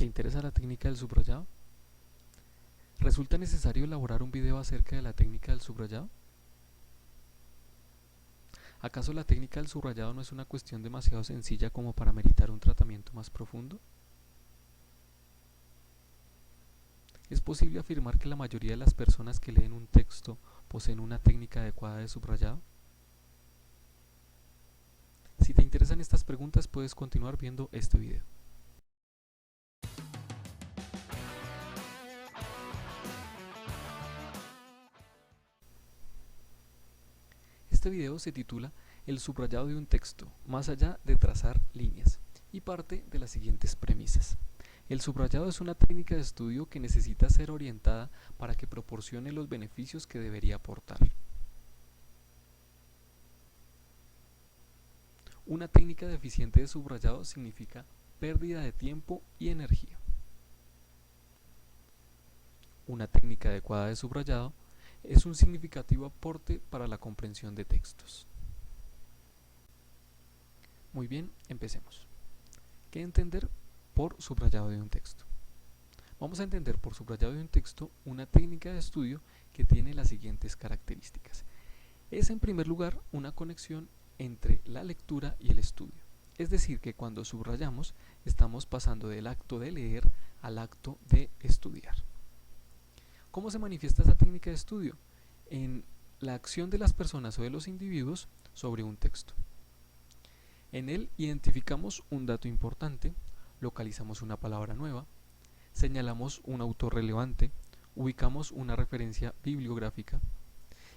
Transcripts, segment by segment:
¿Te interesa la técnica del subrayado? ¿Resulta necesario elaborar un video acerca de la técnica del subrayado? ¿Acaso la técnica del subrayado no es una cuestión demasiado sencilla como para meritar un tratamiento más profundo? ¿Es posible afirmar que la mayoría de las personas que leen un texto poseen una técnica adecuada de subrayado? Si te interesan estas preguntas, puedes continuar viendo este video. Este video se titula El subrayado de un texto, más allá de trazar líneas, y parte de las siguientes premisas. El subrayado es una técnica de estudio que necesita ser orientada para que proporcione los beneficios que debería aportar. Una técnica deficiente de subrayado significa pérdida de tiempo y energía. Una técnica adecuada de subrayado es un significativo aporte para la comprensión de textos. Muy bien, empecemos. ¿Qué entender por subrayado de un texto? Vamos a entender por subrayado de un texto una técnica de estudio que tiene las siguientes características. Es en primer lugar una conexión entre la lectura y el estudio. Es decir, que cuando subrayamos estamos pasando del acto de leer al acto de estudiar. ¿Cómo se manifiesta esta técnica de estudio? En la acción de las personas o de los individuos sobre un texto. En él identificamos un dato importante, localizamos una palabra nueva, señalamos un autor relevante, ubicamos una referencia bibliográfica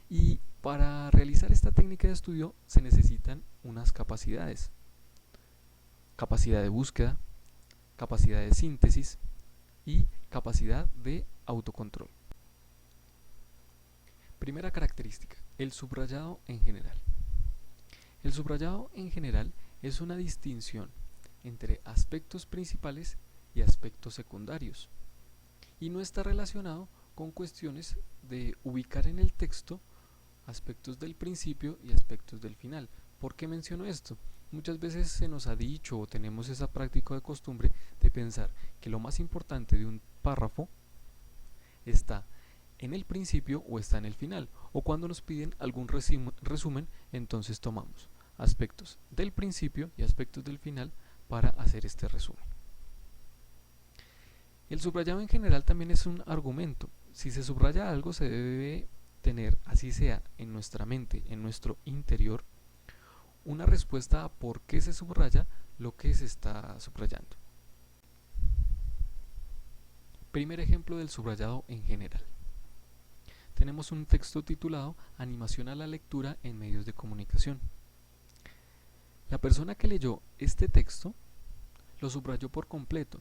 y para realizar esta técnica de estudio se necesitan unas capacidades. Capacidad de búsqueda, capacidad de síntesis y capacidad de autocontrol. Primera característica, el subrayado en general. El subrayado en general es una distinción entre aspectos principales y aspectos secundarios y no está relacionado con cuestiones de ubicar en el texto aspectos del principio y aspectos del final. ¿Por qué menciono esto? Muchas veces se nos ha dicho o tenemos esa práctica de costumbre de pensar que lo más importante de un párrafo está en el principio o está en el final, o cuando nos piden algún resumen, entonces tomamos aspectos del principio y aspectos del final para hacer este resumen. El subrayado en general también es un argumento. Si se subraya algo, se debe tener, así sea en nuestra mente, en nuestro interior, una respuesta a por qué se subraya lo que se está subrayando. Primer ejemplo del subrayado en general. Tenemos un texto titulado Animación a la lectura en medios de comunicación. La persona que leyó este texto lo subrayó por completo.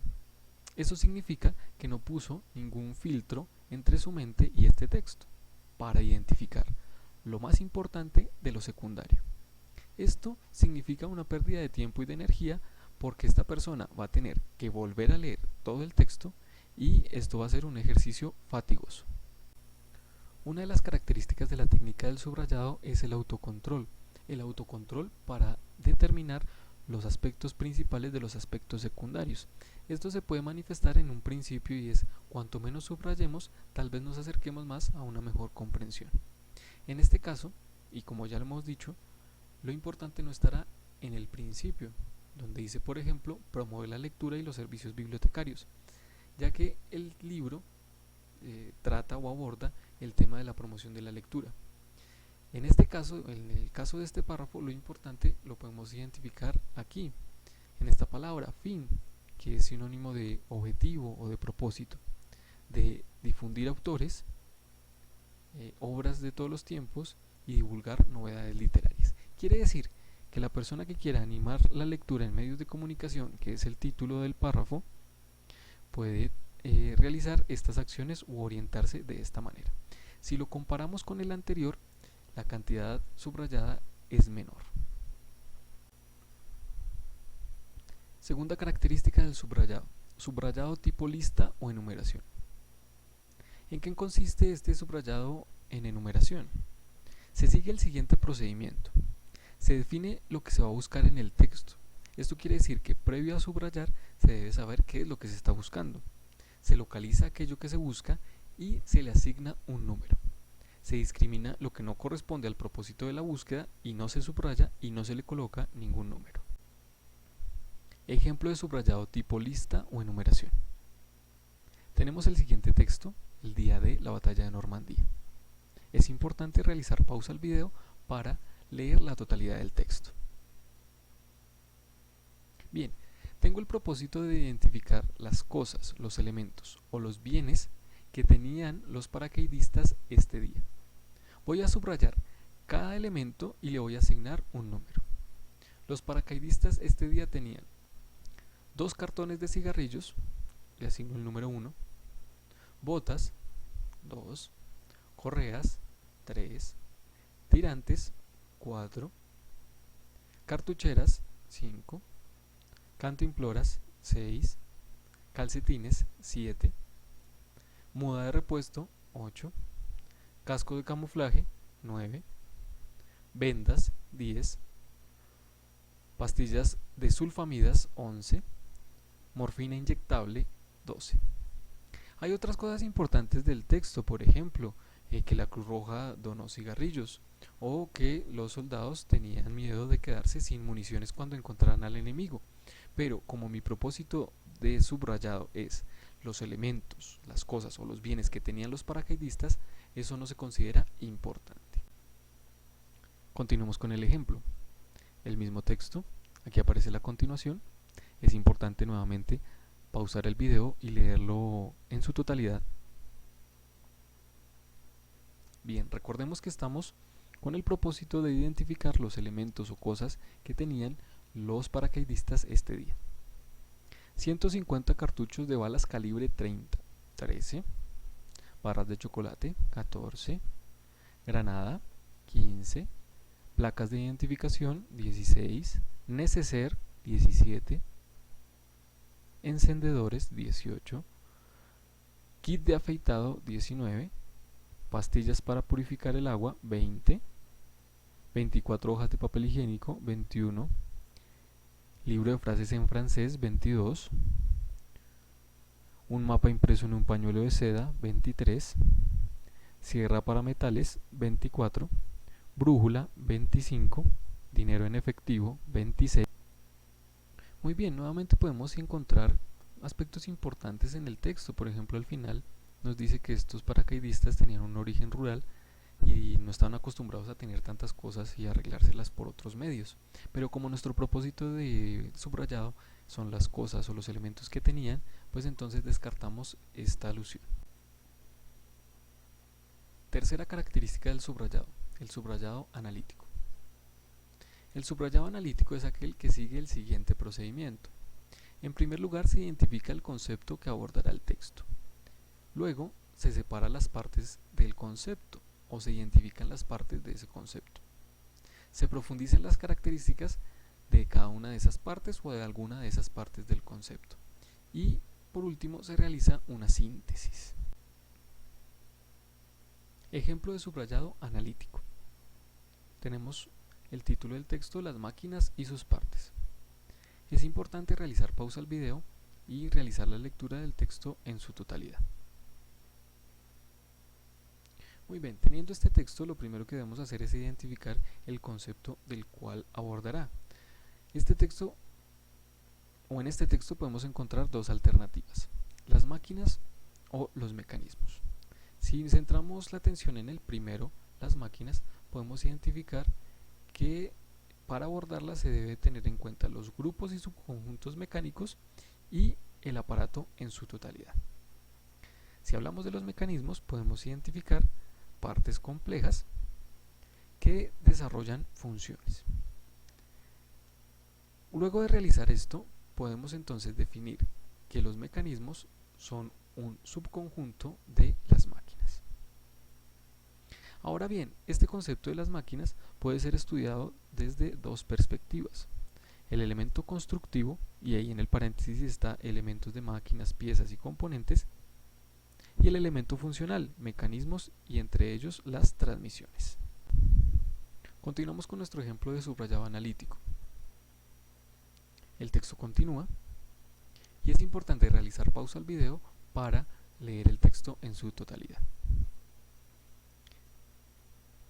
Eso significa que no puso ningún filtro entre su mente y este texto para identificar lo más importante de lo secundario. Esto significa una pérdida de tiempo y de energía porque esta persona va a tener que volver a leer todo el texto y esto va a ser un ejercicio fatigoso. Una de las características de la técnica del subrayado es el autocontrol. El autocontrol para determinar los aspectos principales de los aspectos secundarios. Esto se puede manifestar en un principio y es cuanto menos subrayemos, tal vez nos acerquemos más a una mejor comprensión. En este caso, y como ya lo hemos dicho, lo importante no estará en el principio, donde dice, por ejemplo, promueve la lectura y los servicios bibliotecarios, ya que el libro trata o aborda el tema de la promoción de la lectura. En este caso, en el caso de este párrafo, lo importante lo podemos identificar aquí, en esta palabra, fin, que es sinónimo de objetivo o de propósito, de difundir autores, obras de todos los tiempos y divulgar novedades literarias. Quiere decir que la persona que quiera animar la lectura en medios de comunicación, que es el título del párrafo, puede realizar estas acciones u orientarse de esta manera. Si lo comparamos con el anterior, la cantidad subrayada es menor. Segunda característica del subrayado. Subrayado tipo lista o enumeración. ¿En qué consiste este subrayado en enumeración? Se sigue el siguiente procedimiento. Se define lo que se va a buscar en el texto. Esto quiere decir que previo a subrayar se debe saber qué es lo que se está buscando. Se localiza aquello que se busca y se le asigna un número. Se discrimina lo que no corresponde al propósito de la búsqueda y no se subraya y no se le coloca ningún número. Ejemplo de subrayado tipo lista o enumeración. Tenemos el siguiente texto, el día de la batalla de Normandía. Es importante realizar pausa al video para leer la totalidad del texto. Bien, tengo el propósito de identificar las cosas, los elementos o los bienes que tenían los paracaidistas este día. Voy a subrayar cada elemento y le voy a asignar un número. Los paracaidistas este día tenían 2 cartones de cigarrillos, le asigno el número 1, botas, 2, correas, 3, tirantes, 4, cartucheras, 5, cantimploras, 6, calcetines, 7, muda de repuesto, 8, casco de camuflaje, 9, vendas, 10, pastillas de sulfamidas, 11, morfina inyectable, 12. Hay otras cosas importantes del texto, por ejemplo, que la Cruz Roja donó cigarrillos o que los soldados tenían miedo de quedarse sin municiones cuando encontraran al enemigo. Pero como mi propósito de subrayado es los elementos, las cosas o los bienes que tenían los paracaidistas, eso no se considera importante. Continuemos con el ejemplo. El mismo texto, aquí aparece la continuación. Es importante nuevamente pausar el video y leerlo en su totalidad. Bien, recordemos que estamos con el propósito de identificar los elementos o cosas que tenían los paracaidistas este día. 150 cartuchos de balas calibre 30, 13, barras de chocolate, 14, granada, 15, placas de identificación, 16, neceser, 17, encendedores, 18, kit de afeitado, 19, pastillas para purificar el agua, 20, 24 hojas de papel higiénico, 21, libro de frases en francés, 22, un mapa impreso en un pañuelo de seda, 23, sierra para metales, 24, brújula, 25, dinero en efectivo, 26. Muy bien, nuevamente podemos encontrar aspectos importantes en el texto. Por ejemplo, al final nos dice que estos paracaidistas tenían un origen rural y no estaban acostumbrados a tener tantas cosas y arreglárselas por otros medios. Pero como nuestro propósito de subrayado son las cosas o los elementos que tenían, pues entonces descartamos esta alusión. Tercera característica del subrayado, el subrayado analítico. El subrayado analítico es aquel que sigue el siguiente procedimiento. En primer lugar, se identifica el concepto que abordará el texto. Luego, se separa las partes del concepto o se identifican las partes de ese concepto. Se profundizan las características de cada una de esas partes o de alguna de esas partes del concepto. Y, por último, se realiza una síntesis. Ejemplo de subrayado analítico. Tenemos el título del texto, las máquinas y sus partes. Es importante realizar pausa al video y realizar la lectura del texto en su totalidad. Muy bien, teniendo este texto, lo primero que debemos hacer es identificar el concepto del cual abordará. En este texto podemos encontrar dos alternativas, las máquinas o los mecanismos. Si centramos la atención en el primero, las máquinas, podemos identificar que para abordarlas se debe tener en cuenta los grupos y subconjuntos mecánicos y el aparato en su totalidad. Si hablamos de los mecanismos, podemos identificar partes complejas que desarrollan funciones. Luego de realizar esto, podemos entonces definir que los mecanismos son un subconjunto de las máquinas. Ahora bien, este concepto de las máquinas puede ser estudiado desde dos perspectivas. El elemento constructivo, y ahí en el paréntesis está elementos de máquinas, piezas y componentes, y el elemento funcional, mecanismos y entre ellos las transmisiones. Continuamos con nuestro ejemplo de subrayado analítico. El texto continúa y es importante realizar pausa al video para leer el texto en su totalidad.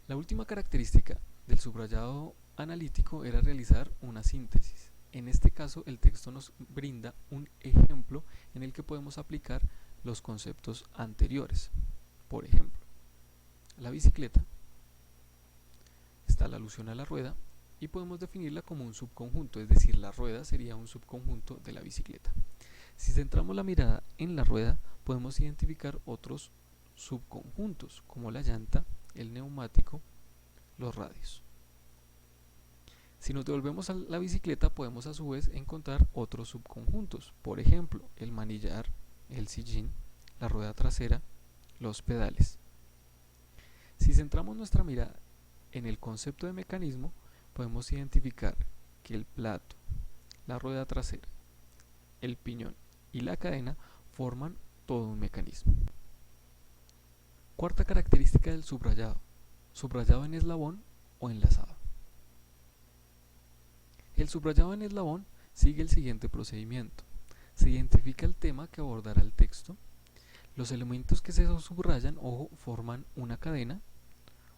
La última característica del subrayado analítico era realizar una síntesis. En este caso, el texto nos brinda un ejemplo en el que podemos aplicar los conceptos anteriores. Por ejemplo, la bicicleta, está la alusión a la rueda y podemos definirla como un subconjunto, es decir, la rueda sería un subconjunto de la bicicleta. Si centramos la mirada en la rueda, podemos identificar otros subconjuntos como la llanta, el neumático, los radios. Si nos devolvemos a la bicicleta, podemos a su vez encontrar otros subconjuntos, por ejemplo, el manillar, el sillín, la rueda trasera, los pedales. Si centramos nuestra mirada en el concepto de mecanismo, podemos identificar que el plato, la rueda trasera, el piñón y la cadena forman todo un mecanismo. Cuarta característica del subrayado: subrayado en eslabón o enlazado. El subrayado en eslabón sigue el siguiente procedimiento. Se identifica el tema que abordará el texto. Los elementos que se subrayan, ojo, forman una cadena,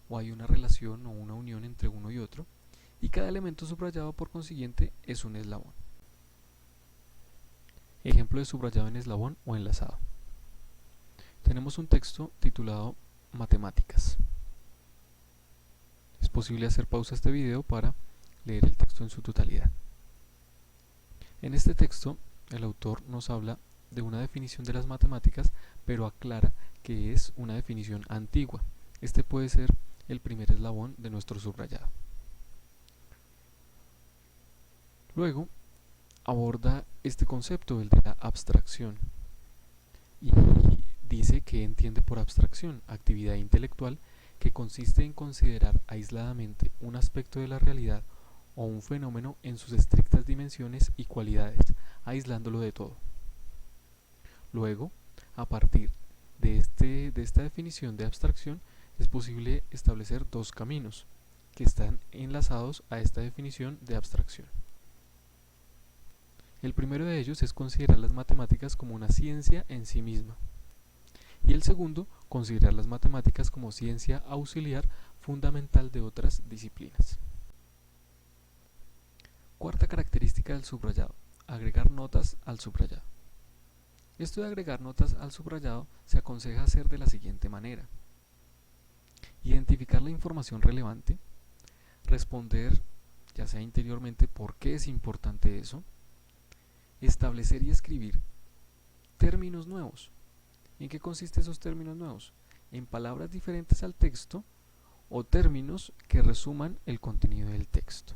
o hay una relación o una unión entre uno y otro, y cada elemento subrayado por consiguiente es un eslabón. Ejemplo de subrayado en eslabón o enlazado. Tenemos un texto titulado Matemáticas. Es posible hacer pausa a este video para leer el texto en su totalidad. En este texto, el autor nos habla de una definición de las matemáticas, pero aclara que es una definición antigua. Este puede ser el primer eslabón de nuestro subrayado. Luego, aborda este concepto, el de la abstracción, y dice que entiende por abstracción: actividad intelectual que consiste en considerar aisladamente un aspecto de la realidad o un fenómeno en sus estrictas dimensiones y cualidades, aislándolo de todo. Luego, a partir de esta definición de abstracción, es posible establecer dos caminos que están enlazados a esta definición de abstracción. El primero de ellos es considerar las matemáticas como una ciencia en sí misma, y el segundo, considerar las matemáticas como ciencia auxiliar fundamental de otras disciplinas. Cuarta característica del subrayado: agregar notas al subrayado. Esto de agregar notas al subrayado se aconseja hacer de la siguiente manera: identificar la información relevante, responder, ya sea interiormente, por qué es importante eso, establecer y escribir términos nuevos. ¿En qué consisten esos términos nuevos? En palabras diferentes al texto o términos que resuman el contenido del texto.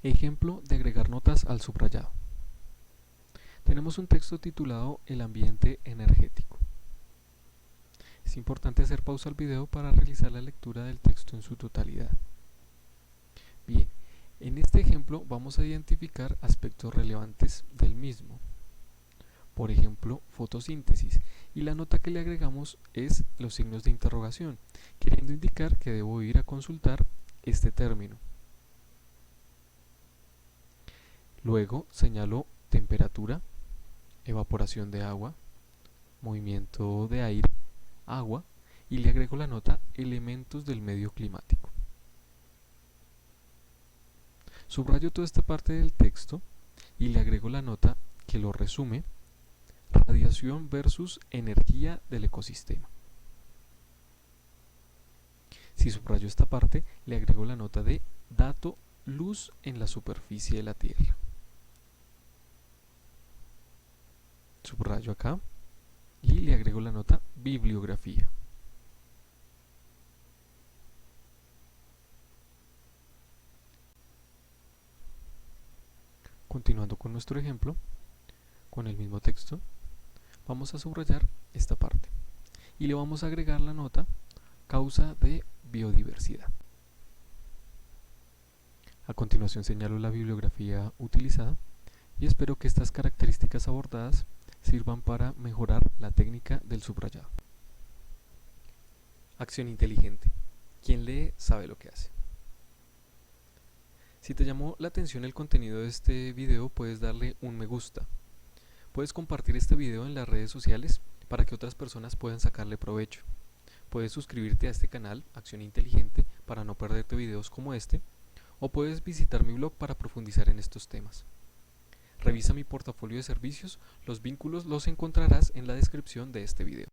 Ejemplo de agregar notas al subrayado. Tenemos un texto titulado El ambiente energético. Es importante hacer pausa al video para realizar la lectura del texto en su totalidad. Bien, en este ejemplo vamos a identificar aspectos relevantes del mismo. Por ejemplo, fotosíntesis, y la nota que le agregamos es los signos de interrogación, queriendo indicar que debo ir a consultar este término. Luego señalo temperatura, evaporación de agua, movimiento de aire, agua, y le agrego la nota elementos del medio climático. Subrayo toda esta parte del texto y le agrego la nota que lo resume: radiación versus energía del ecosistema. Si subrayo esta parte, le agrego la nota de dato luz en la superficie de la Tierra. Subrayo acá y le agrego la nota bibliografía. Continuando con nuestro ejemplo, con el mismo texto, vamos a subrayar esta parte y le vamos a agregar la nota causa de biodiversidad. A continuación señalo la bibliografía utilizada y espero que estas características abordadas sirvan para mejorar la técnica del subrayado. Acción inteligente. Quien lee sabe lo que hace. Si te llamó la atención el contenido de este video, puedes darle un me gusta. Puedes compartir este video en las redes sociales para que otras personas puedan sacarle provecho. Puedes suscribirte a este canal, Acción Inteligente, para no perderte videos como este, o puedes visitar mi blog para profundizar en estos temas. Revisa mi portafolio de servicios, los vínculos los encontrarás en la descripción de este video.